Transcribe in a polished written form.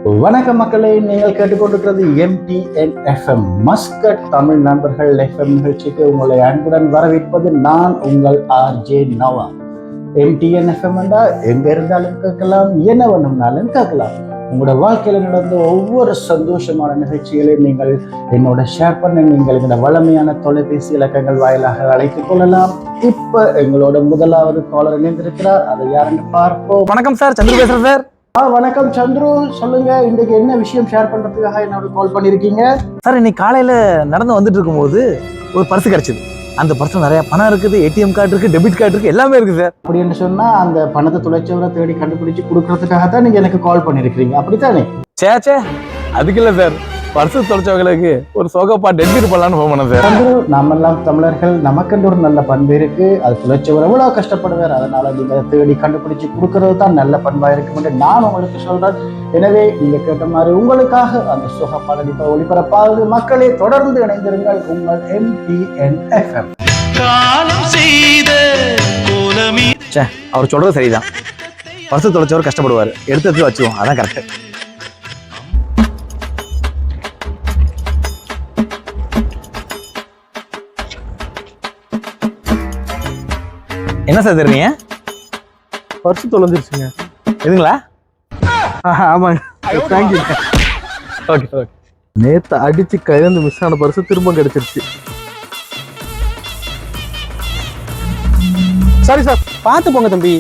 வணக்கம் மக்களே, நீங்கள் கேட்டுக்கொண்டிருக்கிறது MTN FM மஸ்கட் தமிழ் நண்பர்கள் FM நிகழ்ச்சிக்கு உங்களை அன்புடன் வரவேற்பது நான் உங்கள் RJ நவா. MTN FM என்றால் எங்க இருந்தாலும் கேட்கலாம், என்ன வேணும்னாலும் கேட்கலாம். உங்களோட வாழ்க்கையில நடந்த ஒவ்வொரு சந்தோஷமான நிகழ்ச்சிகளையும் நீங்கள் என்னோட ஷேர் பண்ண நீங்கள் இந்த வளமையான தொலைபேசி இலக்கங்கள் வாயிலாக அழைத்துக் கொள்ளலாம். இப்ப எங்களோட முதலாவது காலர் இணைந்திருக்கிறார், அதை யாருன்னு பார்ப்போம். வணக்கம் சார், சந்திர பேசுறேன் சார். வணக்கம் சந்துரு, சொல்லுங்க, இன்றைக்கு என்ன விஷயம் ஷேர் பண்றதுக்காக என்னோட கால் பண்ணிருக்கீங்க? சார், இன்னைக்கு காலையில நடந்து வந்துட்டு இருக்கும்போது ஒரு பர்ஸ் கிடைச்சது. அந்த பர்ஸ்ல நிறைய பணம் இருக்குது, ஏடிஎம் கார்டு இருக்கு, டெபிட் கார்டு இருக்கு, எல்லாமே இருக்கு சார். அப்படின்னு சொன்னா அந்த பணத்தை தொலைச்சவரை தேடி கண்டுபிடிச்சு கொடுக்கறதுக்காக தான் நீங்க எனக்கு கால் பண்ணிருக்கீங்க, அப்படித்தானே? சே, அதுக்கு இல்ல சார், பர்ஸ் தொலைச்சவங்களுக்கு ஒரு சோகப்பா டெபிட் பண்ணலான்னு போன் பண்ணேன் சார். சந்துரு, நாமெல்லாம் தமிழர்கள், நமக்கென்று ஒரு நல்ல பண்பு இருக்கு. அது தொலைச்சவர் எவ்வளவு கஷ்டப்படுவார், அதனால நீங்க தேடி கண்டுபிடிச்சு கொடுக்கறது தான் நல்ல பண்பா இருக்கும் என்று நான் உங்களுக்கு சொல்றேன். எனவே நீங்க கேட்ட மாதிரி உங்களுக்காக அந்த சுகப்பாடல் இப்ப ஒளிபரப்பாகுது. மக்களே, தொடர்ந்து இணைந்திருங்கள் உங்கள் MTN FM. அவர் சொல்றது சரிதான், பர்ஸ் தொலைச்சவர் கஷ்டப்படுவார், எடுத்து வச்சுவோம், அதான் கரெக்ட். என்ன சார் தெரியுங்க? பர்ஸ் தொலைஞ்சிருச்சுங்க. எதுங்களா? ஆமாங்க, தேங்க்யூ. ஓகே. நேத்து அடிச்சு கையிலிருந்து மிஸ் ஆன பர்ஸ் திரும்ப கிடைச்சிருச்சு. சாரி சார், பார்த்து போங்க தம்பி.